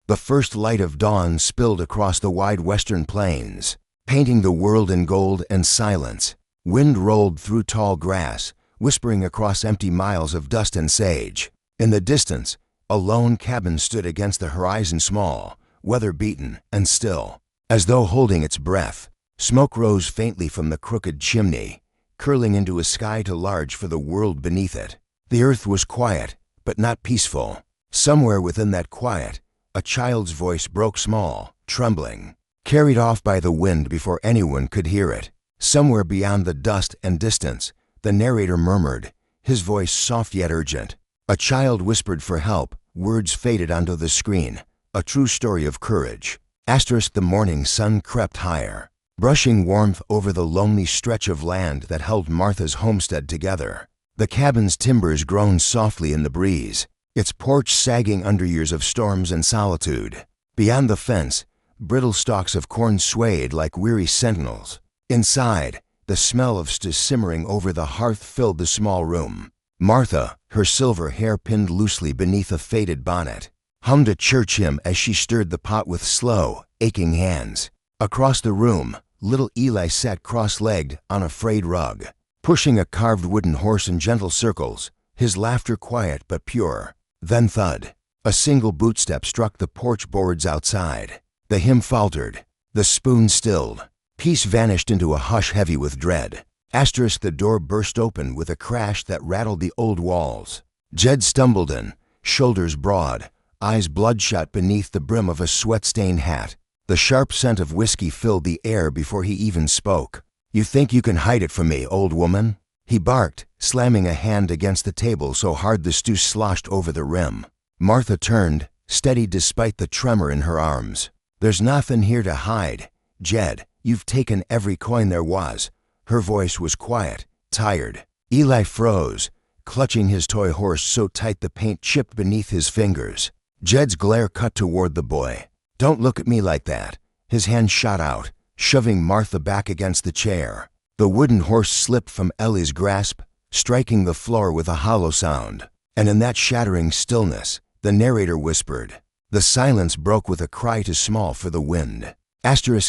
The first light of dawn spilled across the wide western plains, painting the world in gold and silence. Wind rolled through tall grass, whispering across empty miles of dust and sage. In the distance, a lone cabin stood against the horizon, small, weather-beaten, and still. As though holding its breath, smoke rose faintly from the crooked chimney, curling into a sky too large for the world beneath it. The earth was quiet, but not peaceful. Somewhere within that quiet, a child's voice broke, small, trembling, carried off by the wind before anyone could hear it. Somewhere beyond the dust and distance, the narrator murmured, his voice soft yet urgent. A child whispered for help, words faded onto the screen. A true story of courage. The morning sun crept higher, brushing warmth over the lonely stretch of land that held Martha's homestead together. The cabin's timbers groaned softly in the breeze, its porch sagging under years of storms and solitude. Beyond the fence, brittle stalks of corn swayed like weary sentinels. Inside, the smell of stew simmering over the hearth filled the small room. Martha, her silver hair pinned loosely beneath a faded bonnet, hummed a church hymn as she stirred the pot with slow, aching hands. Across the room, little Eli sat cross-legged on a frayed rug, pushing a carved wooden horse in gentle circles, his laughter quiet but pure. Then thud. A single bootstep struck the porch boards outside. The hymn faltered. The spoon stilled. Peace vanished into a hush heavy with dread. The door burst open with a crash that rattled the old walls. Jed stumbled in, shoulders broad, eyes bloodshot beneath the brim of a sweat-stained hat. The sharp scent of whiskey filled the air before he even spoke. "You think you can hide it from me, old woman?" he barked, slamming a hand against the table so hard the stew sloshed over the rim. Martha turned, steady despite the tremor in her arms. "There's nothing here to hide, Jed. You've taken every coin there was." Her voice was quiet, tired. Eli froze, clutching his toy horse so tight the paint chipped beneath his fingers. Jed's glare cut toward the boy. "Don't look at me like that." His hand shot out, shoving Martha back against the chair. The wooden horse slipped from Ellie's grasp, striking the floor with a hollow sound. And in that shattering stillness, the narrator whispered. The silence broke with a cry too small for the wind.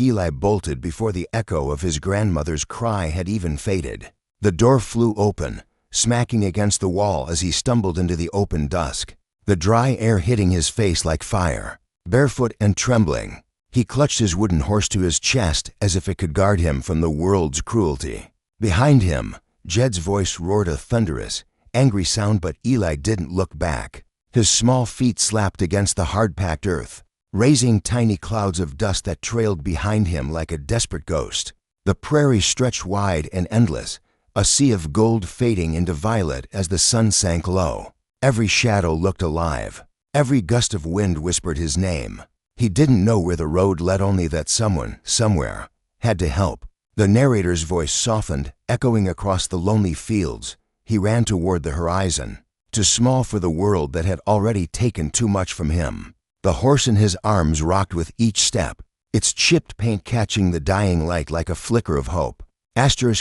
Eli bolted before the echo of his grandmother's cry had even faded. The door flew open, smacking against the wall as he stumbled into the open dusk, the dry air hitting his face like fire. Barefoot and trembling, he clutched his wooden horse to his chest as if it could guard him from the world's cruelty. Behind him, Jed's voice roared a thunderous, angry sound, but Eli didn't look back. His small feet slapped against the hard-packed earth, raising tiny clouds of dust that trailed behind him like a desperate ghost. The prairie stretched wide and endless, a sea of gold fading into violet as the sun sank low. Every shadow looked alive. Every gust of wind whispered his name. He didn't know where the road led, only that someone, somewhere, had to help. The narrator's voice softened, echoing across the lonely fields. He ran toward the horizon, too small for the world that had already taken too much from him. The horse in his arms rocked with each step, its chipped paint catching the dying light like a flicker of hope.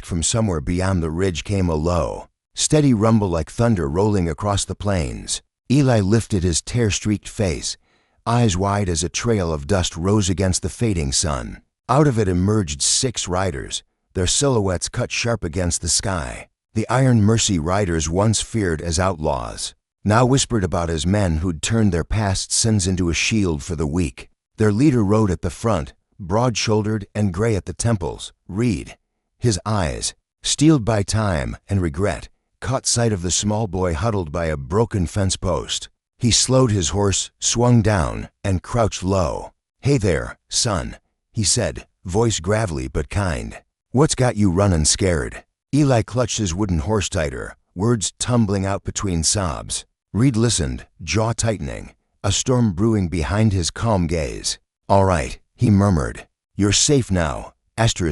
From somewhere beyond the ridge came a low, steady rumble like thunder rolling across the plains. Eli lifted his tear-streaked face, eyes wide as a trail of dust rose against the fading sun. Out of it emerged 6 riders, their silhouettes cut sharp against the sky. The Iron Mercy riders, once feared as outlaws, now whispered about as men who'd turned their past sins into a shield for the weak. Their leader rode at the front, broad-shouldered and gray at the temples. Reed, his eyes, steeled by time and regret, caught sight of the small boy huddled by a broken fence post. He slowed his horse, swung down, and crouched low. "Hey there, son," he said, voice gravelly but kind. "What's got you running scared?" Eli clutched his wooden horse tighter, words tumbling out between sobs. Reed listened, jaw tightening, a storm brewing behind his calm gaze. "All right," he murmured. "You're safe now."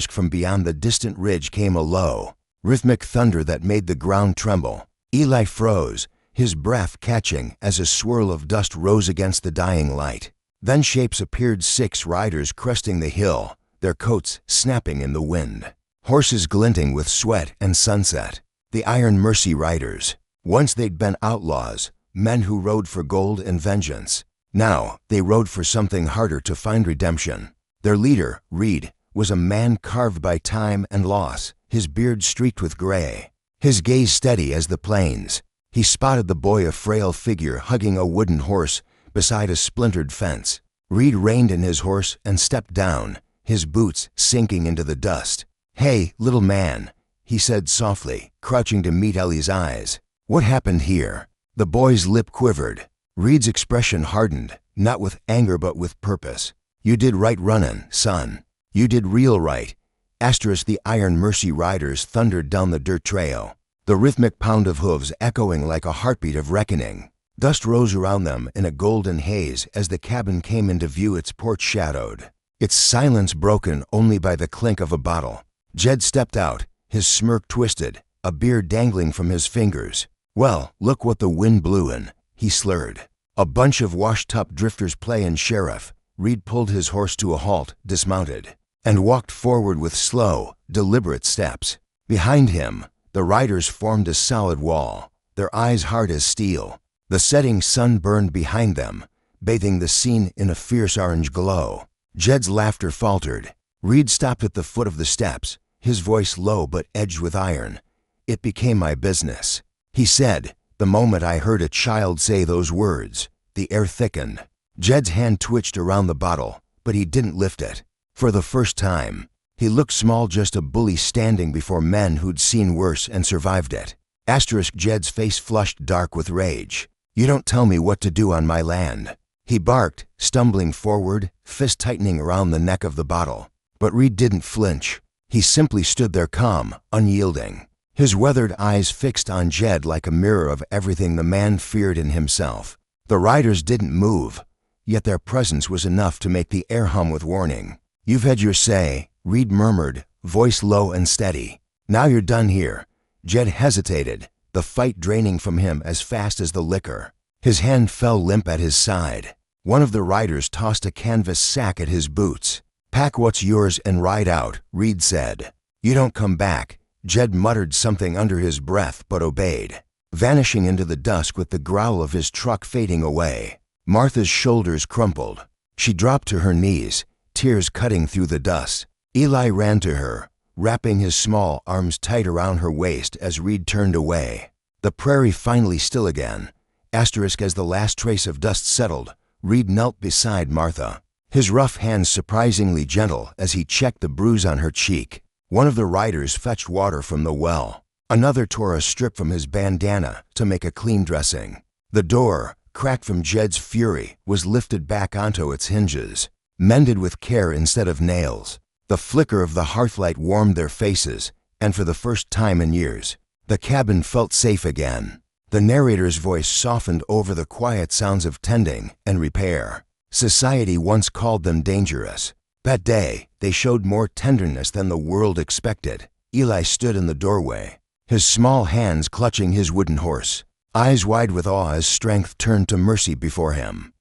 From beyond the distant ridge came a low, rhythmic thunder that made the ground tremble. Eli froze, his breath catching as a swirl of dust rose against the dying light. Then shapes appeared, 6 riders cresting the hill, their coats snapping in the wind, horses glinting with sweat and sunset. The Iron Mercy riders. Once they'd been outlaws, men who rode for gold and vengeance. Now, they rode for something harder to find redemption. Their leader, Reed, was a man carved by time and loss, his beard streaked with gray, his gaze steady as the plains. He spotted the boy, a frail figure hugging a wooden horse beside a splintered fence. Reed reined in his horse and stepped down, his boots sinking into the dust. "Hey, little man," he said softly, crouching to meet Ellie's eyes. "What happened here?" The boy's lip quivered. Reed's expression hardened, not with anger but with purpose. "You did right runnin', son. You did real right." The Iron Mercy riders thundered down the dirt trail, the rhythmic pound of hooves echoing like a heartbeat of reckoning. Dust rose around them in a golden haze as the cabin came into view, its porch shadowed, its silence broken only by the clink of a bottle. Jed stepped out, his smirk twisted, a beer dangling from his fingers. "Well, look what the wind blew in," he slurred. "A bunch of washed-up drifters playin' sheriff." Reed pulled his horse to a halt, dismounted, and walked forward with slow, deliberate steps. Behind him, the riders formed a solid wall, their eyes hard as steel. The setting sun burned behind them, bathing the scene in a fierce orange glow. Jed's laughter faltered. Reed stopped at the foot of the steps, his voice low but edged with iron. "It became my business," he said. "The moment I heard a child say those words, the air thickened." Jed's hand twitched around the bottle, but he didn't lift it. For the first time, he looked small, just a bully standing before men who'd seen worse and survived it. Jed's face flushed dark with rage. "You don't tell me what to do on my land," he barked, stumbling forward, fist tightening around the neck of the bottle. But Reed didn't flinch. He simply stood there calm, unyielding, his weathered eyes fixed on Jed like a mirror of everything the man feared in himself. The riders didn't move, yet their presence was enough to make the air hum with warning. "You've had your say," Reed murmured, voice low and steady. "Now you're done here." Jed hesitated, the fight draining from him as fast as the liquor. His hand fell limp at his side. One of the riders tossed a canvas sack at his boots. "Pack what's yours and ride out," Reed said. "You don't come back." Jed muttered something under his breath but obeyed, vanishing into the dusk with the growl of his truck fading away. Martha's shoulders crumpled. She dropped to her knees, tears cutting through the dust. Eli ran to her, wrapping his small arms tight around her waist as Reed turned away. The prairie finally still again. As the last trace of dust settled, Reed knelt beside Martha, his rough hands surprisingly gentle as he checked the bruise on her cheek. One of the riders fetched water from the well. Another tore a strip from his bandana to make a clean dressing. The door, cracked from Jed's fury, was lifted back onto its hinges, mended with care instead of nails. The flicker of the hearthlight warmed their faces, and for the first time in years, the cabin felt safe again. The narrator's voice softened over the quiet sounds of tending and repair. Society once called them dangerous. That day, they showed more tenderness than the world expected. Eli stood in the doorway, his small hands clutching his wooden horse, eyes wide with awe as strength turned to mercy before him.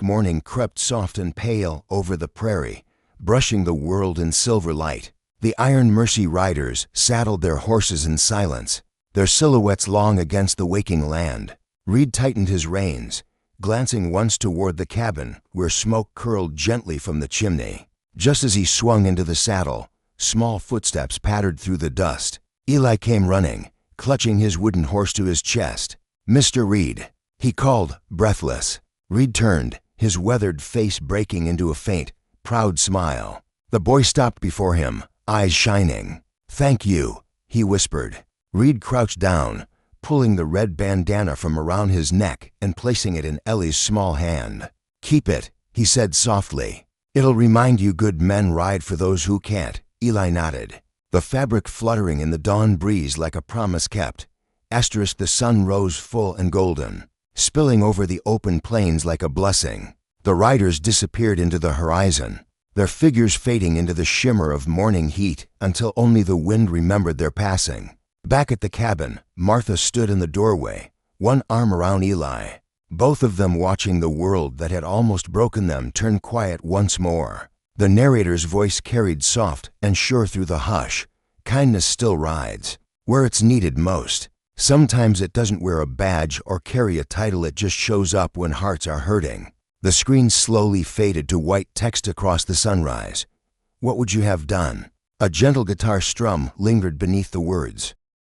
Morning crept soft and pale over the prairie, brushing the world in silver light. The Iron Mercy riders saddled their horses in silence, their silhouettes long against the waking land. Reed tightened his reins, glancing once toward the cabin where smoke curled gently from the chimney. Just as he swung into the saddle, small footsteps pattered through the dust. Eli came running, clutching his wooden horse to his chest. "Mr. Reed," he called, breathless. Reed turned, his weathered face breaking into a faint, proud smile. The boy stopped before him, eyes shining. "Thank you," he whispered. Reed crouched down, pulling the red bandana from around his neck and placing it in Ellie's small hand. "Keep it," he said softly. "It'll remind you good men ride for those who can't." Eli nodded, the fabric fluttering in the dawn breeze like a promise kept. The sun rose full and golden, spilling over the open plains like a blessing. The riders disappeared into the horizon, their figures fading into the shimmer of morning heat until only the wind remembered their passing. Back at the cabin, Martha stood in the doorway, one arm around Eli, both of them watching the world that had almost broken them turn quiet once more. The narrator's voice carried soft and sure through the hush. "Kindness still rides, where it's needed most. Sometimes it doesn't wear a badge or carry a title, it just shows up when hearts are hurting." The screen slowly faded to white text across the sunrise. What would you have done? A gentle guitar strum lingered beneath the words.